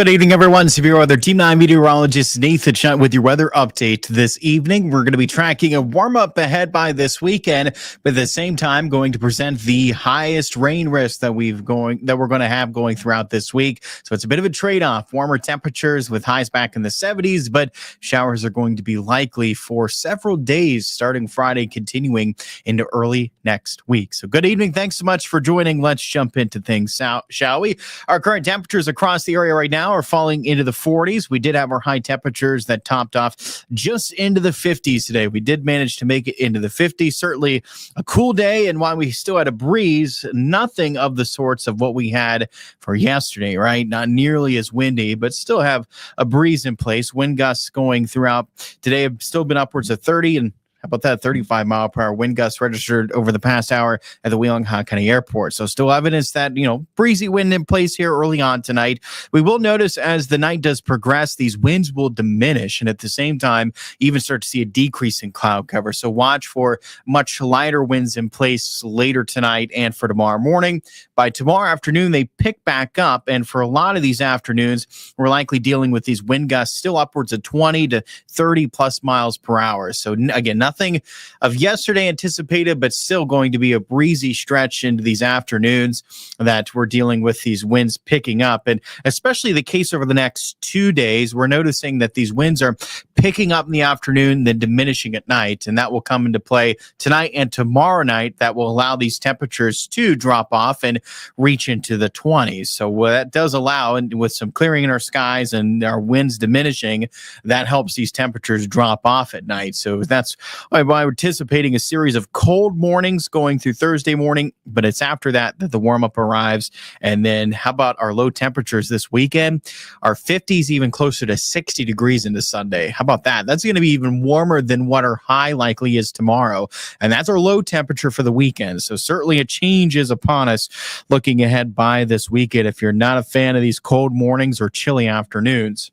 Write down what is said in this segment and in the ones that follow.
Good evening, everyone. Severe Weather Team 9 meteorologist Nathan Shunt with your weather update this evening. We're going to be tracking a warm-up ahead by this weekend, but at the same time going to present the highest rain risk that we're going to have going throughout this week. So it's a bit of a trade-off. Warmer temperatures with highs back in the 70s, but showers are going to be likely for several days starting Friday, continuing into early next week. So good evening. Thanks so much for joining. Let's jump into things, shall we? Our current temperatures across the area right now are falling into the 40s. We did have our high temperatures that topped off just into the 50s today. We did manage to make it into the 50s. Certainly a cool day, and while we still had a breeze, nothing of the sorts of what we had for yesterday, right? Not nearly as windy, but still have a breeze in place. Wind gusts going throughout today have still been upwards of 30, and how about that 35-mile-per-hour wind gusts registered over the past hour at the Weehawken County Airport. So still evidence that, breezy wind in place here early on tonight. We will notice as the night does progress, these winds will diminish, and at the same time, even start to see a decrease in cloud cover. So watch for much lighter winds in place later tonight and for tomorrow morning. By tomorrow afternoon, they pick back up, and for a lot of these afternoons, we're likely dealing with these wind gusts still upwards of 20 to 30-plus miles per hour. So again, nothing of yesterday anticipated, but still going to be a breezy stretch into these afternoons that we're dealing with these winds picking up. And especially the case over the next 2 days, we're noticing that these winds are picking up in the afternoon, then diminishing at night. And that will come into play tonight and tomorrow night. That will allow these temperatures to drop off and reach into the 20s. So what that does allow, and with some clearing in our skies and our winds diminishing, that helps these temperatures drop off at night. So that's why we're anticipating a series of cold mornings going through Thursday morning, but it's after that the warm-up arrives. And then how about our low temperatures this weekend? Our 50s, even closer to 60 degrees into Sunday. How about that? That's going to be even warmer than what our high likely is tomorrow. And that's our low temperature for the weekend. So certainly a change is upon us looking ahead by this weekend if you're not a fan of these cold mornings or chilly afternoons.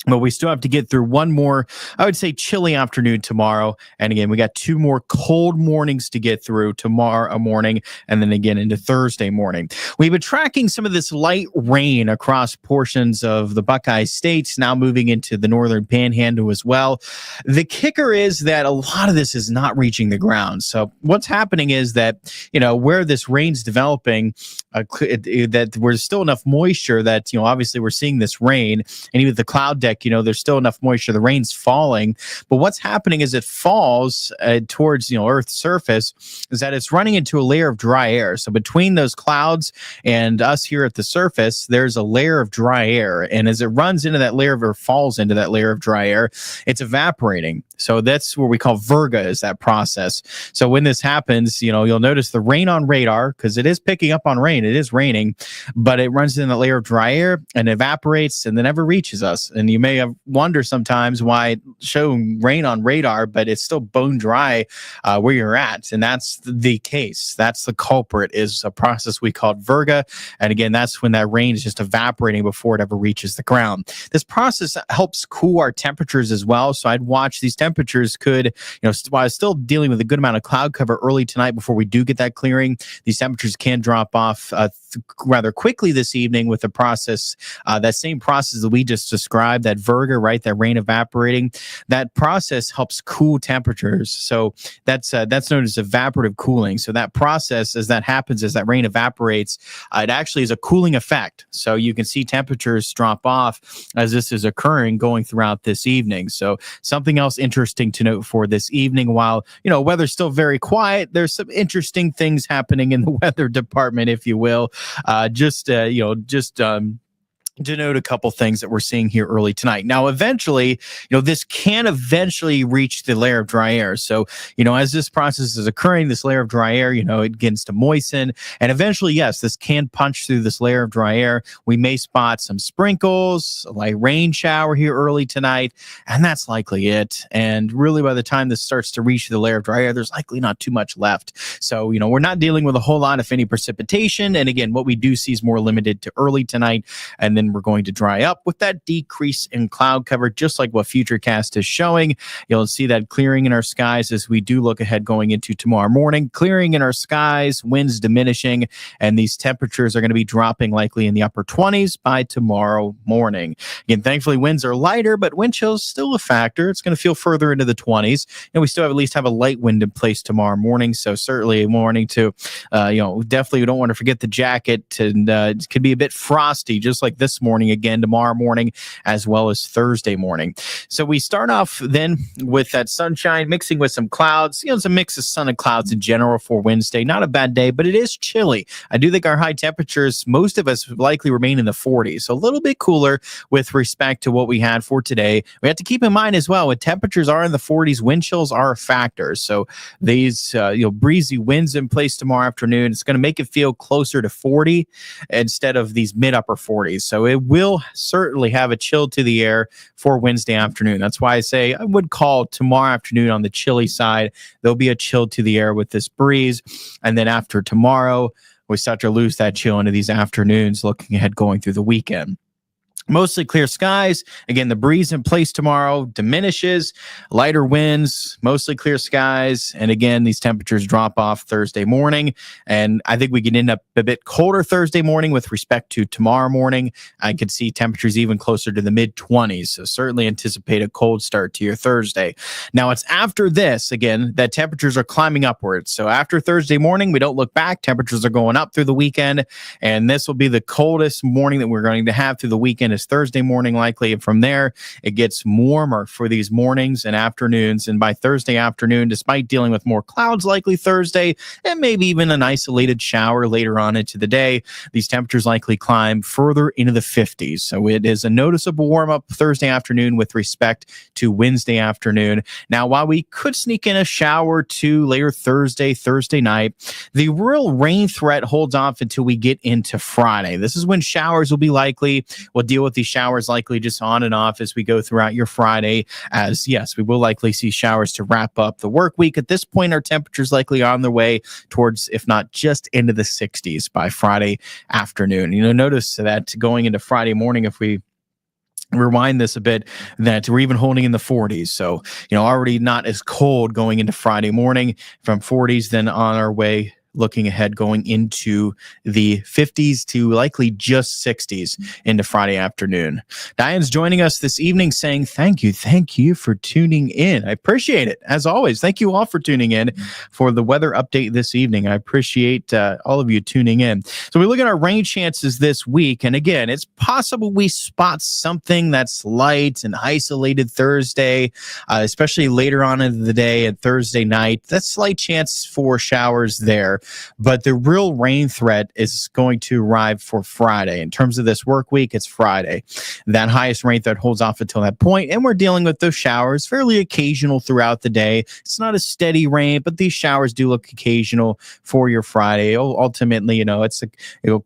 But we still have to get through one more, I would say, chilly afternoon tomorrow. And again, we got two more cold mornings to get through tomorrow morning and then again into Thursday morning. We've been tracking some of this light rain across portions of the Buckeye States, now moving into the northern panhandle as well. The kicker is that a lot of this is not reaching the ground. So what's happening is that, where this rain's developing, that there's still enough moisture that, obviously we're seeing this rain, and even the cloud deck, there's still enough moisture. The rain's falling, but what's happening as it falls towards, Earth's surface is that it's running into a layer of dry air. So between those clouds and us here at the surface, there's a layer of dry air. And as it runs into that layer or falls into that layer of dry air, it's evaporating. So that's what we call virga, is that process. So when this happens, you'll notice the rain on radar, because it is picking up on rain. It is raining, but it runs in the layer of dry air and evaporates and then never reaches us. And you may have wonder sometimes why it showing rain on radar, but it's still bone dry where you're at. And that's the case. That's the culprit, is a process we call virga. And again, that's when that rain is just evaporating before it ever reaches the ground. This process helps cool our temperatures as well. So I'd watch these temperatures could, while still dealing with a good amount of cloud cover early tonight before we do get that clearing, these temperatures can drop off rather quickly this evening with the process, that same process that we just described, that virga, right? That rain evaporating. That process helps cool temperatures. So that's known as evaporative cooling. So that process, as that happens, as that rain evaporates, it actually is a cooling effect. So you can see temperatures drop off as this is occurring going throughout this evening. So something else interesting to note for this evening, while, weather's still very quiet, there's some interesting things happening in the weather department, if you will. Denote a couple things that we're seeing here early tonight. Now, eventually, this can eventually reach the layer of dry air. So, as this process is occurring, this layer of dry air, it begins to moisten. And eventually, yes, this can punch through this layer of dry air. We may spot some sprinkles, a light rain shower here early tonight, and that's likely it. And really, by the time this starts to reach the layer of dry air, there's likely not too much left. So, we're not dealing with a whole lot, if any, precipitation. And again, what we do see is more limited to early tonight, and then then we're going to dry up with that decrease in cloud cover, just like what Futurecast is showing. You'll see that clearing in our skies as we do look ahead going into tomorrow morning. Clearing in our skies, winds diminishing, and these temperatures are going to be dropping likely in the upper 20s by tomorrow morning. Again, thankfully, winds are lighter, but wind chill's still a factor. It's going to feel further into the 20s, and we still at least have a light wind in place tomorrow morning. So certainly a morning to, definitely we don't want to forget the jacket, and it could be a bit frosty, just like this morning again tomorrow morning, as well as Thursday morning. So we start off then with that sunshine mixing with some clouds. It's a mix of sun and clouds in general for Wednesday. Not a bad day, but it is chilly. I do think our high temperatures, most of us likely remain in the 40s, so a little bit cooler with respect to what we had for today. We have to keep in mind as well, when temperatures are in the 40s, wind chills are a factor. So these breezy winds in place tomorrow afternoon, it's going to make it feel closer to 40 instead of these mid-upper 40s. So it will certainly have a chill to the air for Wednesday afternoon. That's why I say I would call tomorrow afternoon on the chilly side. There'll be a chill to the air with this breeze. And then after tomorrow, we start to lose that chill into these afternoons looking ahead going through the weekend. Mostly clear skies. Again, the breeze in place tomorrow diminishes, lighter winds, mostly clear skies. And again, these temperatures drop off Thursday morning. And I think we can end up a bit colder Thursday morning with respect to tomorrow morning. I could see temperatures even closer to the mid-20s. So certainly anticipate a cold start to your Thursday. Now it's after this, again, that temperatures are climbing upwards. So after Thursday morning, we don't look back. Temperatures are going up through the weekend. And this will be the coldest morning that we're going to have through the weekend is Thursday morning likely, and from there it gets warmer for these mornings and afternoons, and by Thursday afternoon, despite dealing with more clouds likely Thursday and maybe even an isolated shower later on into the day, these temperatures likely climb further into the 50s. So it is a noticeable warm up Thursday afternoon with respect to Wednesday afternoon. Now, while we could sneak in a shower or two later Thursday night, the real rain threat holds off until we get into Friday. This is when showers will be likely. We'll deal with these showers likely just on and off as we go throughout your Friday, as yes, we will likely see showers to wrap up the work week. At this point, our temperatures likely on their way towards, if not just into the 60s by Friday afternoon. Notice that going into Friday morning, if we rewind this a bit, that we're even holding in the 40s. So, already not as cold going into Friday morning, from 40s, then on our way looking ahead going into the 50s to likely just 60s into Friday afternoon. Diane's joining us this evening saying thank you for tuning in. I appreciate it, as always. Thank you all for tuning in for the weather update this evening. I appreciate all of you tuning in. So we look at our rain chances this week, and again, it's possible we spot something that's light and isolated Thursday, especially later on in the day and Thursday night. That's slight chance for showers there. But the real rain threat is going to arrive for Friday. In terms of this work week, it's Friday. That highest rain threat holds off until that point, and we're dealing with those showers fairly occasional throughout the day. It's not a steady rain, but these showers do look occasional for your Friday. Ultimately, it's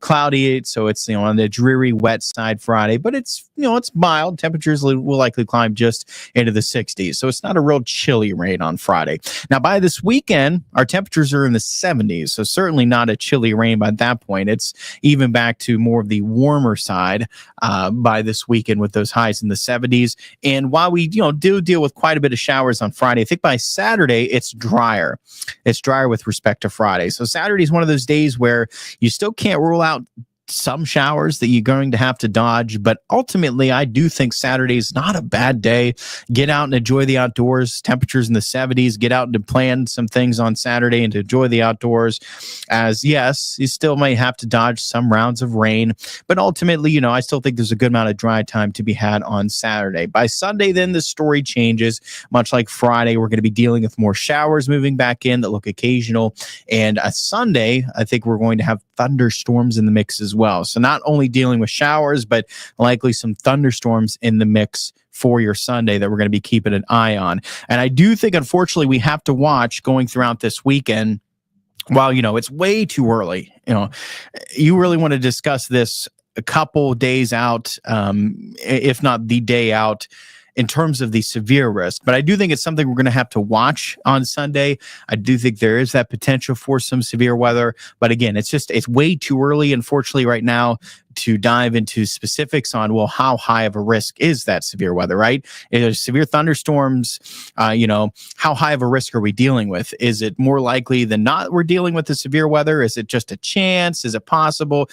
cloudy, so it's on the dreary, wet side Friday, but it's it's mild. Temperatures will likely climb just into the 60s, so it's not a real chilly rain on Friday. Now, by this weekend, our temperatures are in the 70s. So certainly not a chilly rain by that point. It's even back to more of the warmer side by this weekend with those highs in the 70s. And while we do deal with quite a bit of showers on Friday, I think by Saturday it's drier. It's drier with respect to Friday. So Saturday is one of those days where you still can't rule out some showers that you're going to have to dodge, but ultimately I do think Saturday is not a bad day. Get out and enjoy the outdoors. Temperatures in the 70s. Get out and plan some things on Saturday and to enjoy the outdoors. As yes, you still may have to dodge some rounds of rain, but ultimately, I still think there's a good amount of dry time to be had on Saturday. By Sunday, then the story changes. Much like Friday, we're going to be dealing with more showers moving back in that look occasional, and a Sunday, I think we're going to have thunderstorms in the mix as well. So not only dealing with showers, but likely some thunderstorms in the mix for your Sunday that we're going to be keeping an eye on. And I do think, unfortunately, we have to watch going throughout this weekend. While, it's way too early, you really want to discuss this a couple days out, if not the day out, in terms of the severe risk. But I do think it's something we're going to have to watch on Sunday. I do think there is that potential for some severe weather. But again, it's way too early, unfortunately, right now to dive into specifics on, well, how high of a risk is that severe weather, right? Is severe thunderstorms, how high of a risk are we dealing with? Is it more likely than not we're dealing with the severe weather? Is it just a chance? Is it possible?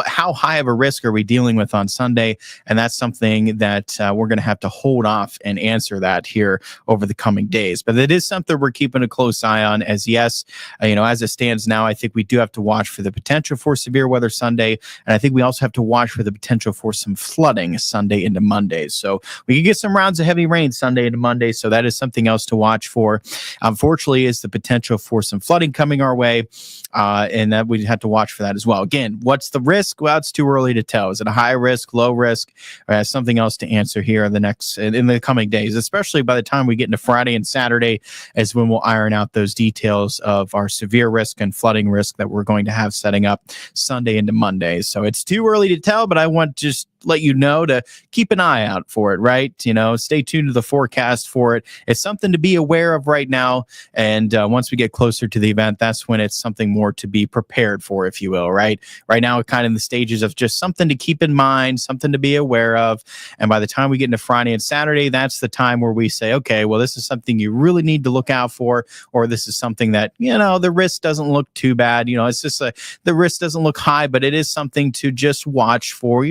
How high of a risk are we dealing with on Sunday? And that's something that we're going to have to hold off and answer that here over the coming days. But it is something we're keeping a close eye on, as yes, as it stands now, I think we do have to watch for the potential for severe weather Sunday. And I think we also have to watch for the potential for some flooding Sunday into Monday. So we could get some rounds of heavy rain Sunday into Monday. So that is something else to watch for. Unfortunately, is the potential for some flooding coming our way. And that we'd have to watch for that as well. Again, what's the risk? Well, it's too early to tell. Is it a high risk, low risk? Or something else to answer here in the coming days, especially by the time we get into Friday and Saturday, is when we'll iron out those details of our severe risk and flooding risk that we're going to have setting up Sunday into Monday. So it's too early to tell, but I want to just let you know to keep an eye out for it, right? Stay tuned to the forecast for it. It's something to be aware of right now. And once we get closer to the event, that's when it's something more to be prepared for, if you will, right? Right now, we're kind of in the stages of just something to keep in mind, something to be aware of. And by the time we get into Friday and Saturday, that's the time where we say, okay, well, this is something you really need to look out for, or this is something that, the risk doesn't look too bad. It's just the risk doesn't look high, but it is something to just watch for,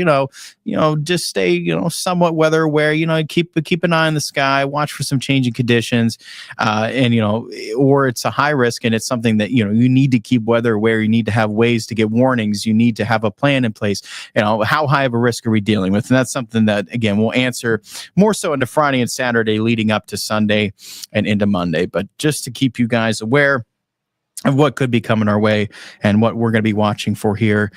just stay, somewhat weather aware, keep an eye on the sky, watch for some changing conditions, or it's a high risk and it's something that, you need to keep weather aware. You need to have ways to get warnings. You need to have a plan in place. How high of a risk are we dealing with? And that's something that, again, we'll answer more so into Friday and Saturday leading up to Sunday and into Monday. But just to keep you guys aware of what could be coming our way and what we're going to be watching for here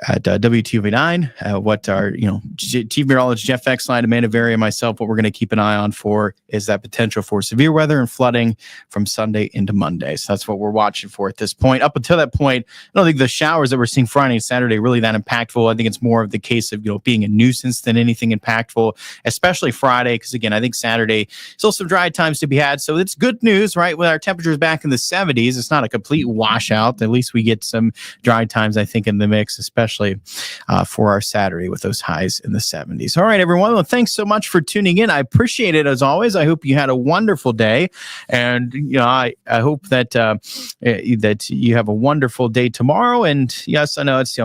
at WTOV 9, what our, Chief Meteorologist Jeff Exline, Amanda Very, and myself, what we're going to keep an eye on for is that potential for severe weather and flooding from Sunday into Monday. So that's what we're watching for at this point. Up until that point, I don't think the showers that we're seeing Friday and Saturday are really that impactful. I think it's more of the case of, being a nuisance than anything impactful, especially Friday, because again, I think Saturday still some dry times to be had. So it's good news, right? With our temperatures back in the 70s, it's not a complete washout. At least we get some dry times, I think, in the mix, especially for our Saturday with those highs in the 70s. All right, everyone. Well, thanks so much for tuning in. I appreciate it as always. I hope you had a wonderful day, and I hope that that you have a wonderful day tomorrow. And yes, I know it's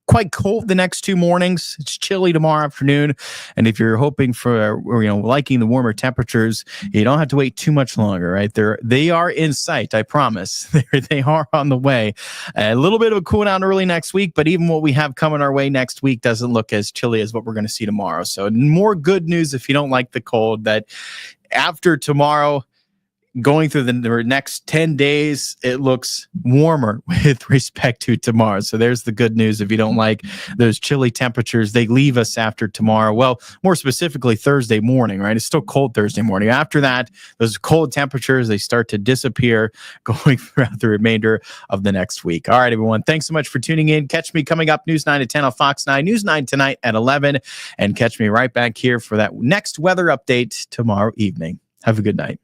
quite cold the next 2 mornings. It's chilly tomorrow afternoon. And if you're hoping for, liking the warmer temperatures, you don't have to wait too much longer, right? They are in sight, I promise. They are on the way. A little bit of a cool down early next week, but even what we have coming our way next week doesn't look as chilly as what we're going to see tomorrow. So more good news if you don't like the cold, that after tomorrow, going through the next 10 days, it looks warmer with respect to tomorrow. So there's the good news. If you don't like those chilly temperatures, they leave us after tomorrow. Well, more specifically, Thursday morning, right? It's still cold Thursday morning. After that, those cold temperatures, they start to disappear going throughout the remainder of the next week. All right, everyone. Thanks so much for tuning in. Catch me coming up News 9 at 10 on Fox 9, News 9 tonight at 11, and catch me right back here for that next weather update tomorrow evening. Have a good night.